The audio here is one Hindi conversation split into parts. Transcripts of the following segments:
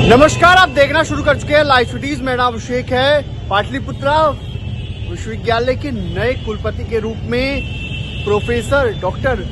नमस्कार, आप देखना शुरू कर चुके हैं लाइव सिटीज। मेरा नाम अभिषेक है। पाटलिपुत्रा विश्वविद्यालय के नए कुलपति के रूप में प्रोफेसर डॉक्टर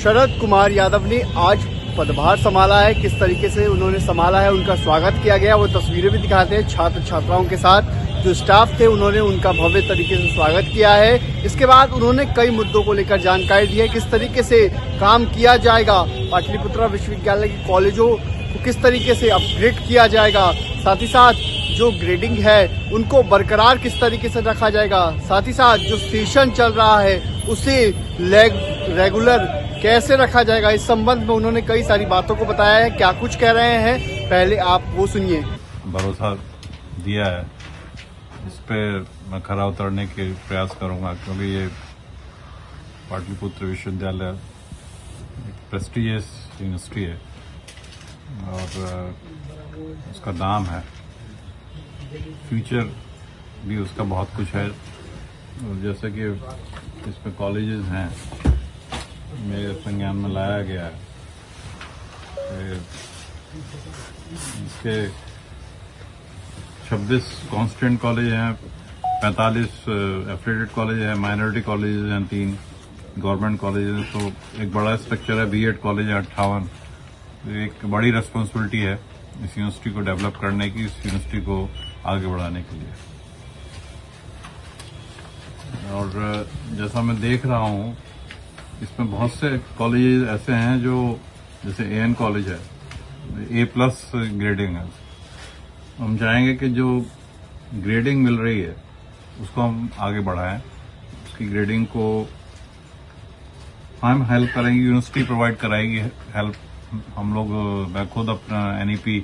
शरद कुमार यादव ने आज पदभार संभाला है। किस तरीके से उन्होंने संभाला है, उनका स्वागत किया गया, वो तस्वीरें भी दिखाते हैं। छात्र छात्राओं के साथ जो स्टाफ थे उन्होंने उनका भव्य तरीके से स्वागत किया है। इसके बाद उन्होंने कई मुद्दों को लेकर जानकारी दी है, किस तरीके से काम किया जाएगा, पाटलिपुत्रा विश्वविद्यालय के कॉलेजों को किस तरीके से अपग्रेड किया जाएगा, साथ ही साथ जो ग्रेडिंग है उनको बरकरार किस तरीके से रखा जाएगा, साथ ही साथ जो सेशन चल रहा है उसे रेगुलर कैसे रखा जाएगा। इस संबंध में उन्होंने कई सारी बातों को बताया है। क्या कुछ कह रहे हैं, पहले आप वो सुनिए। भरोसा दिया है, इस पे मैं खरा उतरने के प्रयास करूंगा, क्योंकि ये पाटलिपुत्र विश्वविद्यालय एक प्रेस्टिजियस यूनिवर्सिटी है और उसका नाम है, फ्यूचर भी उसका बहुत कुछ है। और जैसे कि इसमें कॉलेजेस हैं, मेरे संज्ञान में लाया गया है। इसके 26 कॉन्स्टेंट कॉलेज हैं, 45 एफिलिएटेड कॉलेज हैं, माइनॉरिटी कॉलेज हैं 3, गवर्नमेंट कॉलेज हैं। तो एक बड़ा स्ट्रक्चर है, बीएड कॉलेज है 58। तो एक बड़ी रिस्पॉन्सिबिलिटी है इस यूनिवर्सिटी को डेवलप करने की, इस यूनिवर्सिटी को आगे बढ़ाने के लिए। और जैसा मैं देख रहा हूँ, इसमें बहुत से कॉलेज ऐसे हैं जो, जैसे एएन कॉलेज है, A+ ग्रेडिंग है। हम चाहेंगे कि जो ग्रेडिंग मिल रही है उसको हम आगे बढ़ाएं, उसकी ग्रेडिंग को हम हेल्प करेंगे, यूनिवर्सिटी प्रोवाइड कराएगी हेल्प। हम लोग, मैं खुद अपना NEP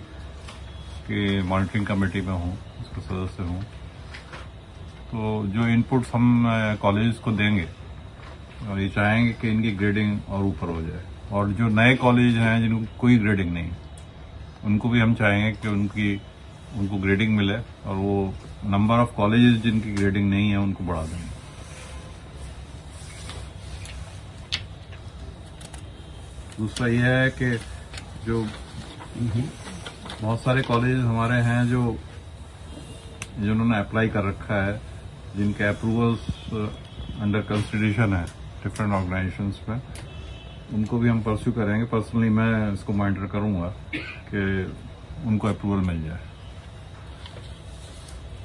के मॉनिटरिंग कमेटी में हूँ, उसका सदस्य हूँ। तो जो इनपुट्स हम कॉलेजेस को देंगे, और ये चाहेंगे कि इनकी ग्रेडिंग और ऊपर हो जाए। और जो नए कॉलेज हैं जिनको कोई ग्रेडिंग नहीं, उनको भी हम चाहेंगे कि उनको ग्रेडिंग मिले, और वो नंबर ऑफ कॉलेजेस जिनकी ग्रेडिंग नहीं है उनको बढ़ा देंगे। दूसरा यह है कि जो बहुत सारे कॉलेज हमारे हैं जो जिन्होंने अप्लाई कर रखा है, जिनके अप्रूवल्स अंडर कंसिडरेशन है डिफरेंट ऑर्गेनाइजेशंस में, उनको भी हम परस्यू करेंगे। पर्सनली मैं इसको मॉनिटर करूंगा कि उनको अप्रूवल मिल जाए।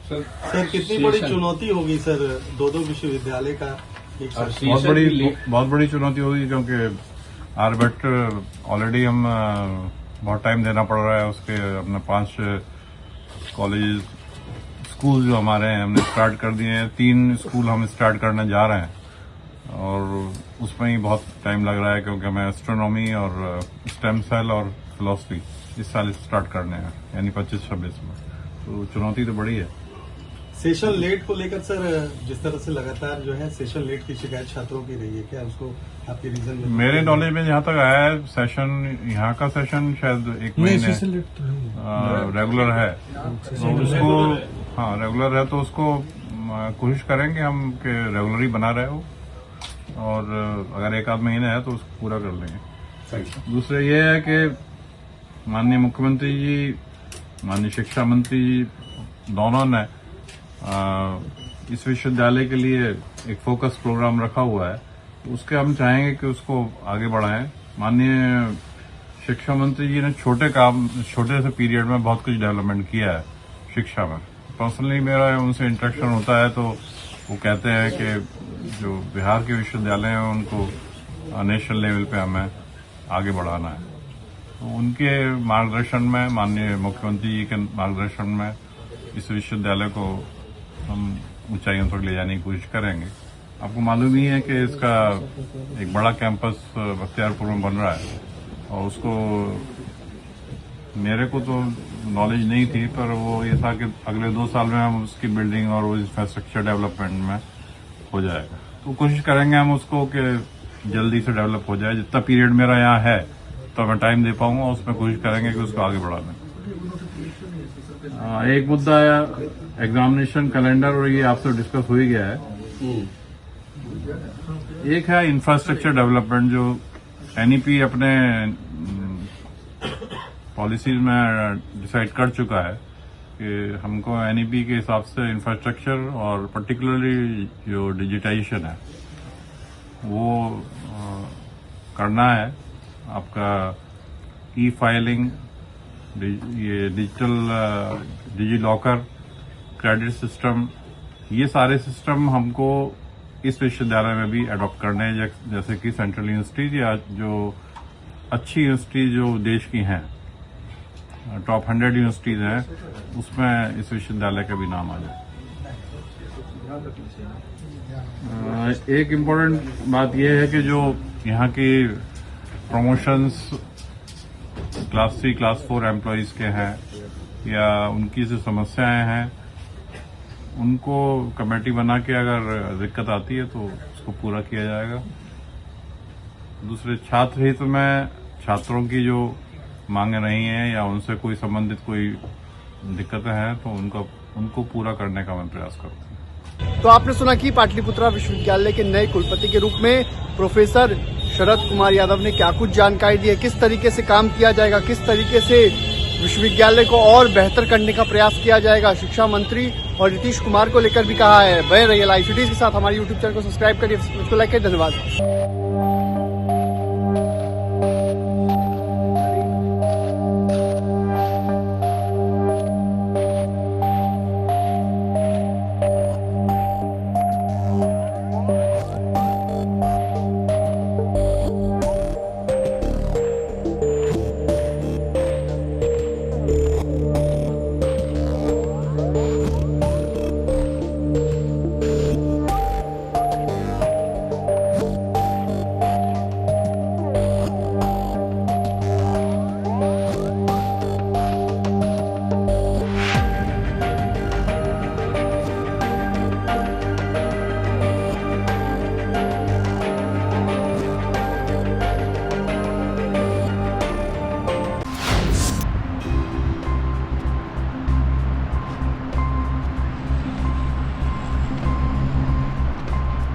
सर कितनी बड़ी चुनौती होगी सर दो विश्वविद्यालय का एक साथ? बहुत बड़ी चुनौती होगी, क्योंकि आरबेट ऑलरेडी हम बहुत टाइम देना पड़ रहा है उसके। अपने 5 कॉलेज स्कूल जो हमारे हैं हमने स्टार्ट कर दिए हैं। 3 स्कूल हम स्टार्ट करने जा रहे हैं, और उसमें ही बहुत टाइम लग रहा है, क्योंकि हमें एस्ट्रोनॉमी और स्टेम सेल और फिलॉसफी इस साल स्टार्ट करने हैं, यानी 25-26 में। तो चुनौती तो बड़ी है। सेशन लेट को लेकर सर, जिस तरह से लगातार जो है सेशन लेट की शिकायत छात्रों की रही है, क्या उसको आपके रीजन में? मेरे नॉलेज में जहाँ तक आया है, सेशन, यहाँ का सेशन शायद 1 महीने रेगुलर है। तो उसको, हाँ रेगुलर है, तो उसको कोशिश करेंगे हम कि रेगुलर ही बना रहे हो, और अगर 1-8 महीने है तो उसको पूरा कर लेंगे। दूसरा ये है कि माननीय मुख्यमंत्री जी, माननीय शिक्षा मंत्री जी, दोनों ने इस विश्वविद्यालय के लिए एक फोकस प्रोग्राम रखा हुआ है। तो उसके हम चाहेंगे कि उसको आगे बढ़ाएं। माननीय शिक्षा मंत्री जी ने छोटे से पीरियड में बहुत कुछ डेवलपमेंट किया है शिक्षा में। पर्सनली मेरा उनसे इंटरेक्शन होता है, तो वो कहते हैं कि जो बिहार के विश्वविद्यालय हैं उनको नेशनल लेवल पे हमें आगे बढ़ाना है। तो उनके मार्गदर्शन में, माननीय मुख्यमंत्री जी के मार्गदर्शन में, इस विश्वविद्यालय को हम ऊंचाइयों तक ले जाने की कोशिश करेंगे। आपको मालूम ही है कि इसका एक बड़ा कैंपस बख्तियारपुर में बन रहा है, और उसको मेरे को तो नॉलेज नहीं थी, पर वो ये था कि अगले 2 साल में हम उसकी बिल्डिंग और वो इंफ्रास्ट्रक्चर डेवलपमेंट में हो जाएगा। तो कोशिश करेंगे हम उसको कि जल्दी से डेवलप हो जाए। जितना पीरियड मेरा यहाँ है तो मैं टाइम दे पाऊंगा, उसमें कोशिश करेंगे कि उसको आगे बढ़ा दें। एक मुद्दा है एग्जामिनेशन कैलेंडर, और ये आपसे डिस्कस हो ही गया है। एक है इंफ्रास्ट्रक्चर डेवलपमेंट, जो NEP अपने पॉलिसीज में डिसाइड कर चुका है कि हमको एनईपी के हिसाब से इंफ्रास्ट्रक्चर और पर्टिकुलरली जो डिजिटाइजेशन है वो करना है। आपका ई फाइलिंग, ये डिजी लॉकर, क्रेडिट सिस्टम, ये सारे सिस्टम हमको इस विश्वविद्यालय में भी अडॉप्ट करने हैं, जैसे कि सेंट्रल यूनिवर्सिटीज या जो अच्छी यूनिवर्सिटीज जो देश की हैं, टॉप 100 यूनिवर्सिटीज हैं, उसमें इस विश्वविद्यालय का भी नाम आ जाए। एक इम्पोर्टेंट बात यह है कि जो यहाँ की प्रमोशंस क्लास 3, क्लास 4 एम्प्लॉयज के हैं या उनकी जो समस्याएं हैं, उनको कमेटी बना के अगर दिक्कत आती है तो उसको पूरा किया जाएगा। दूसरे छात्र हित में छात्रों की जो मांगे नहीं है या उनसे कोई संबंधित कोई दिक्कतें हैं तो उनको पूरा करने का मैं प्रयास करूँगा। तो आपने सुना कि पाटलिपुत्रा विश्वविद्यालय के नए कुलपति के रूप में प्रोफेसर शरद कुमार यादव ने क्या कुछ जानकारी दी है, किस तरीके से काम किया जाएगा, किस तरीके से विश्वविद्यालय को और बेहतर करने का प्रयास किया जाएगा। शिक्षा मंत्री और नीतीश कुमार को लेकर भी कहा है। बने रहिए लाइव सिटीज के साथ। हमारे यूट्यूब चैनल को सब्सक्राइब करिए, उसको लाइक करिए। धन्यवाद।